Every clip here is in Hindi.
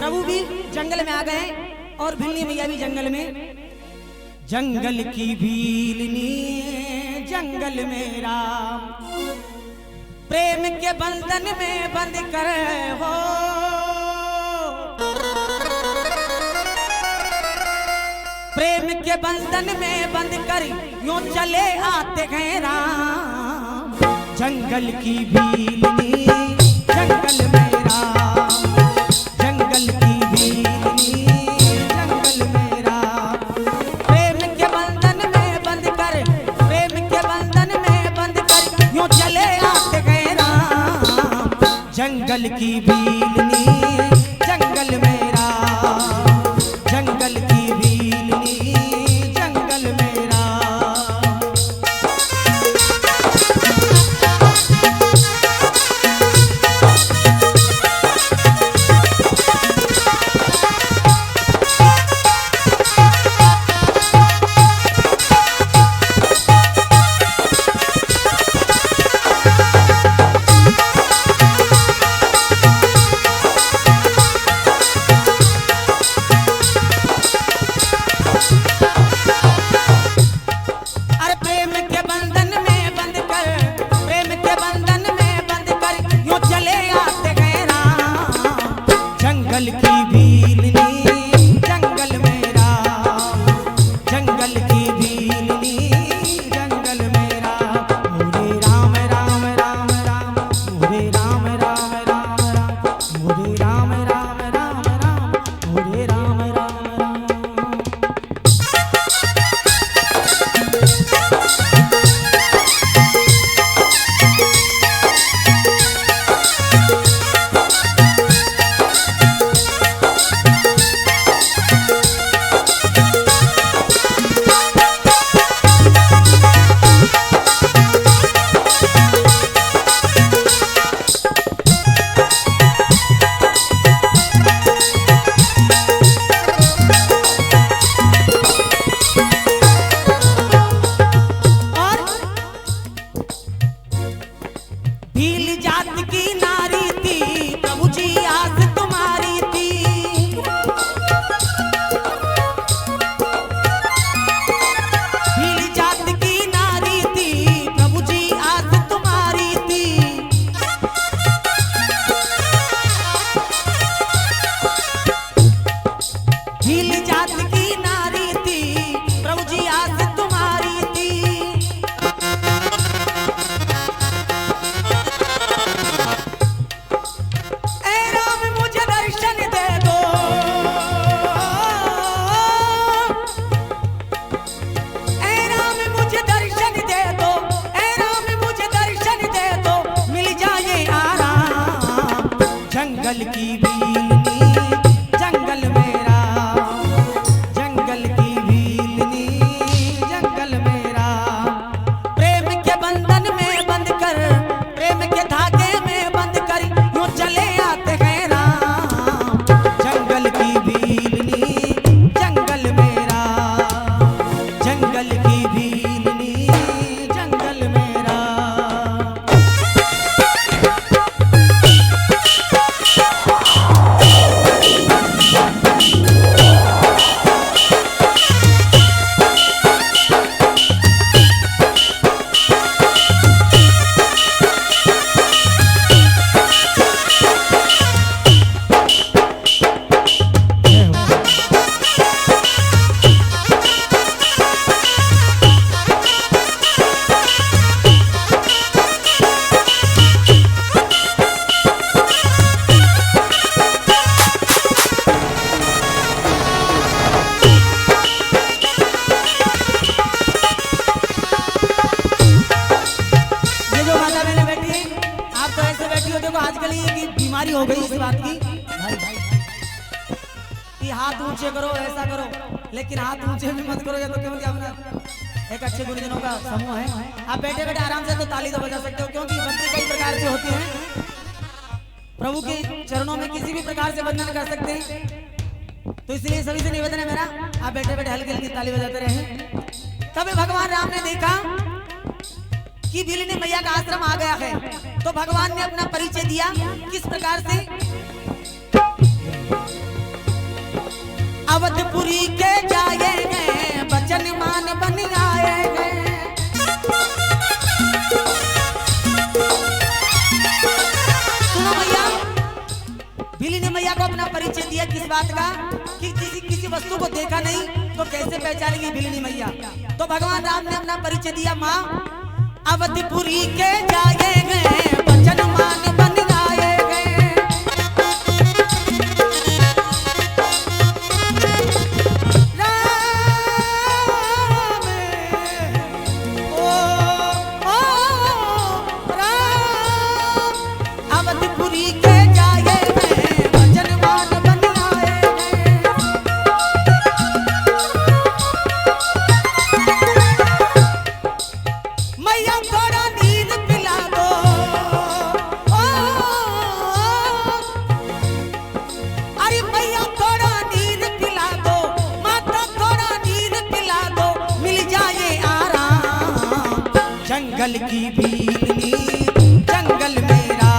प्रभु भी जंगल में आ गए और भिल्ली मैया भी जंगल में। जंगल की भीलनी जंगल में राम, प्रेम के बंधन में बंद कर हो, प्रेम के बंधन में बंद कर यूं चले आते गए राम। जंगल की भीलनी जंगल में राम, जंगल की भीलनी जंगल में राम, प्रेम के बंधन में बंद कर, प्रेम के बंधन में बंद कर यूं चले आते गए राम। जंगल की भीलनी जंगल में राम, जंगल की जंगल की भीलनी जंगल में राम, जंगल की भीलनी जंगल में राम, प्रेम के बंधन में बंद कर, प्रेम के धागे में बंद कर यूं चले आते हैं राम। जंगल की भीलनी जंगल में राम, जंगल की भीलनी जंगल में राम। देखो आजकल ये बीमारी हो गई इस बात की भाई कि हाथ ऊंचे करो ऐसा करो, लेकिन हाथ ऊंचे भी मत करो। या तो क्योंकि अपना एक अच्छे गुरुजनों का समूह है, आप बैठे बैठे आराम से तो ताली तो बजा सकते हो, क्योंकि भक्ति कई प्रकार से होती है। प्रभु के चरणों में किसी भी प्रकार से वंदन कर सकते हैं, तो इसलिए सभी से निवेदन है मेरा, आप बैठे बैठे हल्की हल्की ताली बजाते रहे। तब भगवान राम ने देखा कि भीलनी मैया का आश्रम आ गया है, तो भगवान ने अपना परिचय दिया किस प्रकार से। अवधपुरी के जाएंगे बचन मान बन आएंगे। सुनो भैया, बिली ने मैया को अपना परिचय दिया किस बात का कि किसी वस्तु को देखा नहीं तो कैसे पहचानेगी बिलनी मैया। तो भगवान राम ने अपना परिचय दिया, माँ अवधपुरी के जाएंगे बचन मान बन आएंगे। राम ओ राम अवधपुरी के जाएंगे बचन मान बन आएंगे। मैया थोड़ा नींद पिला दो, अरे मैया थोड़ा नींद पिला दो, माता थोड़ा नींद पिला दो, मिल जाए आराम। जंगल की भीलनी जंगल मेरा,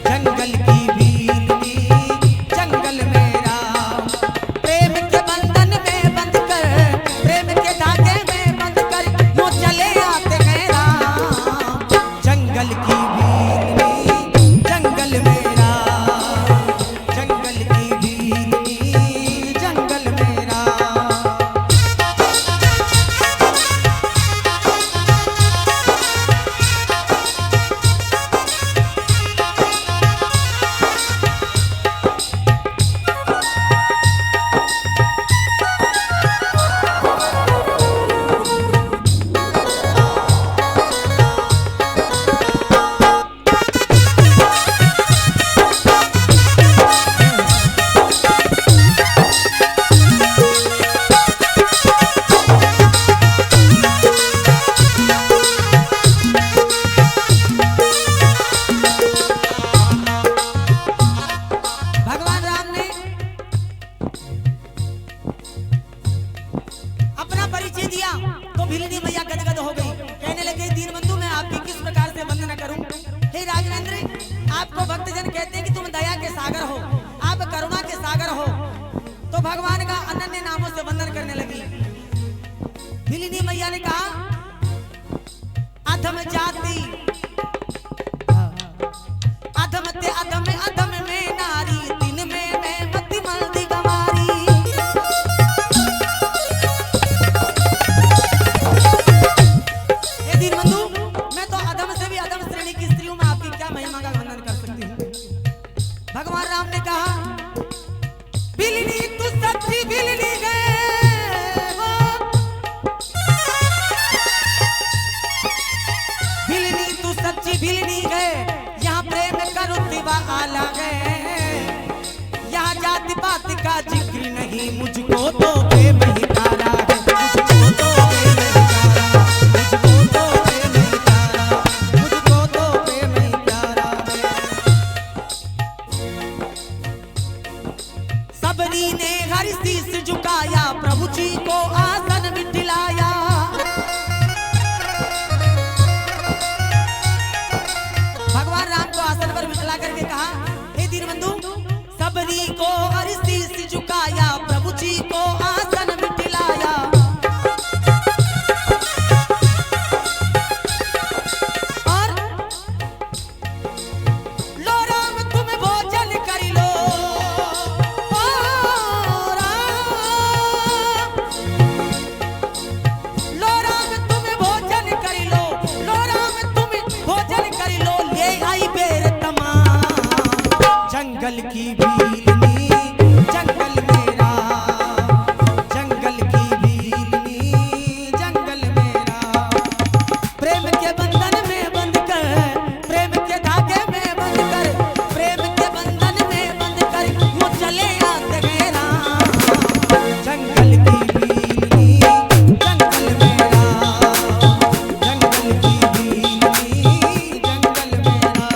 जंगल की भीलनी जंगल मेरा। प्रेम के बंधन में बंध कर, प्रेम के धागे में बंध कर यूं चले आते हैं राम। जंगल की भीलनी जंगल मेरा, जंगल की भीलनी जंगल मेरा। भगवान राम ने अपना परिचय दिया तो भिलनी मैया गदगद हो गई, कहने लगे दीनबंधु मैं आपकी किस प्रकार से वंदना करूं। हे राघवेंद्र, आपको भक्तजन कहते हैं कि तुम दया के सागर हो, आप करुणा के सागर हो। तो भगवान का अनन्य नामों से वंदन करने लगी। भिलनी मैया ने कहा अधम जाति अधम ते अधम अधम में नारी, दिन में मैं मति मल्दी गमारी। हे दीनबंधु, मैं तो अधम से भी अधम श्रेणी की स्त्री हूं, मैं आपकी क्या महिमा का वर्णन कर सकती हूँ। भगवान राम ने कहा बिलनी तू सच्ची बिलनी है, बिलनी तू सच्ची बिलनी है। यहाँ प्रेम का रुतबा आला है, यहाँ जाति पात का जिक्र नहीं, मुझको तो प्रेम ही प्यारा है, मुझको तो प्रेम ही प्यारा, मुझको तो प्रेम ही प्यारा, मुझको तो प्रेम ही प्यारा है। सबरी ने हर शीश झुकाया, प्रभु जी को आसन बिठलाया। भगवान राम को आसन पर बिठला करके कहा हे दीनबंधु, सबरी को हर शीश झुकाया, प्रभु जी को आसन बिठलाया। और लो राम तुम भोजन कर लो, ओ राम, लो राम तुम भोजन कर लो, लो राम तुम भोजन कर लो, ले आई बेर तमाम। जंगल की भीलनी जंगल मेरा, जंगल की भीलनी जंगल मेरा। प्रेम के बंधन में बंध कर, प्रेम के धागे में बंध कर, प्रेम के बंधन में बंध कर यूं चले आते हैं राम। जंगल की भीलनी जंगल मेरा, जंगल की भीलनी जंगल मेरा।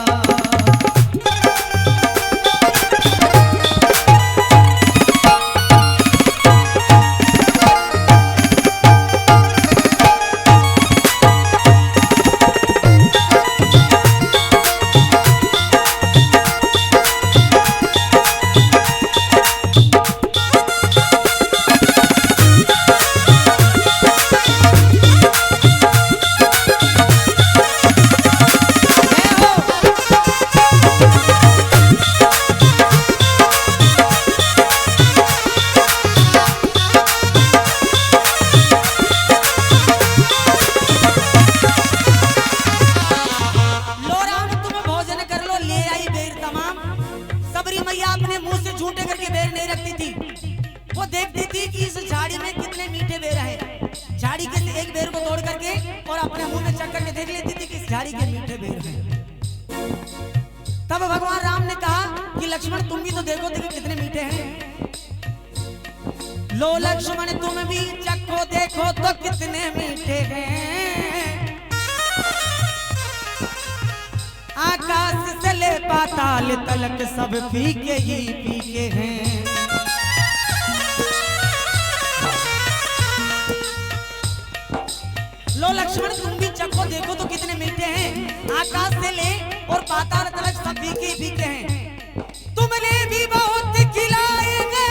मैया अपने मुंह से झूठे करके बेर नहीं रखती थी। वो देखती थी कि इस झाड़ी में कितने मीठे बेर हैं। झाड़ी के एक बेर को तोड़ करके और अपने मुंह में चख करके देख लेती थी कि इस झाड़ी के मीठे बेर हैं। तब भगवान राम ने कहा कि लक्ष्मण तुम भी तो देखो देखो कितने मीठे हैं। लो लक्ष्मण तुम भी चखो देखो तो कितने मीठे हैं। आकाश से ले पाताल तलक सब फीके ही फीके हैं। लो लक्ष्मण तुम भी चखो देखो तो कितने मीठे हैं। आकाश से ले और पाताल तलक सब फीके ही फीके हैं। तुमने भी बहुत खिलाएंगे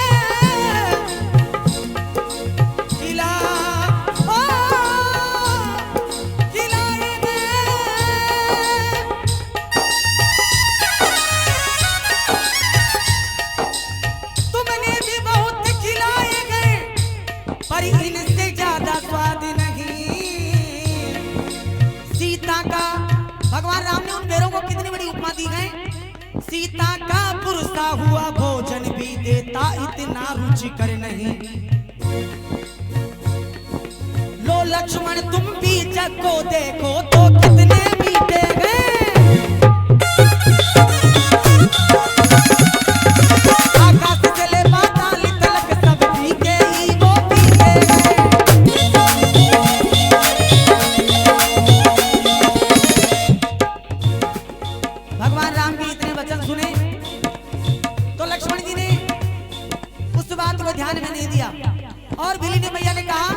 दी है। सीता का पुरुषा हुआ भोजन भी देता इतना रुचिकर नहीं। लो लक्ष्मण तुम भी चखो देखो तो कितने मीठे हैं। आकाश से ले पाताल तलक सब फीके ही वो फीके हैं। भगवान राम के इतने वचन सुने तो लक्ष्मण जी ने उस बात को ध्यान में नहीं दिया और भीली मैया ने कहा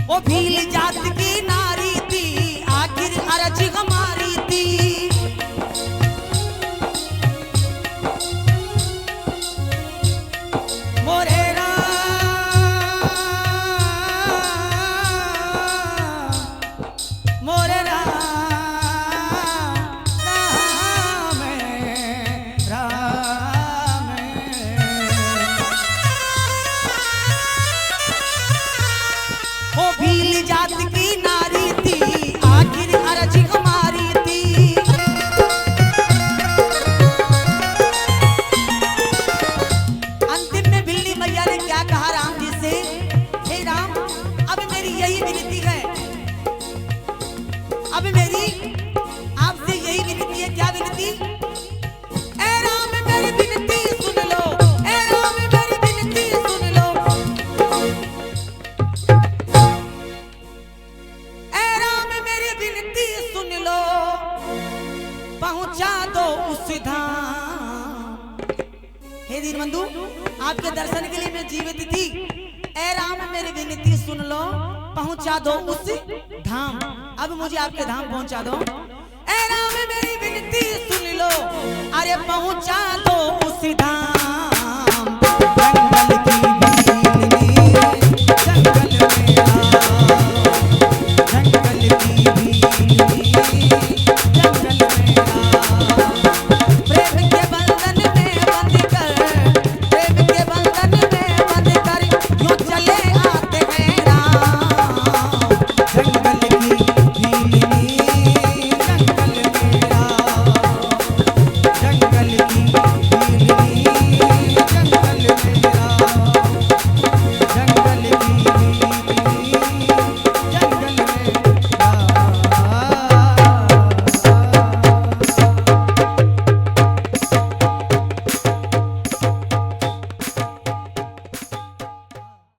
वो भील जात की नारी थी आखिर अरज हमारी थी। मोरे जात की नारी थी आखिर अरज हमारी थी। अंतिम में बिल्ली मैया ने क्या कहा राम जी से, हे राम अब मेरी यही विनती है, अब मेरी आपसे यही विनती है। क्या विनती? ए राम मेरी विनती सुन लो, ए राम मेरी विनती सुन लो। पहुंचा दो उस धाम। हे दीनबंधु आपके दर्शन के लिए मैं जीवित थी। ए राम मेरी विनती सुन लो, पहुंचा दो उस धाम। अब मुझे आपके धाम पहुंचा दो। ए राम मेरी विनती सुन लो, अरे पहुंचा दो उस धाम।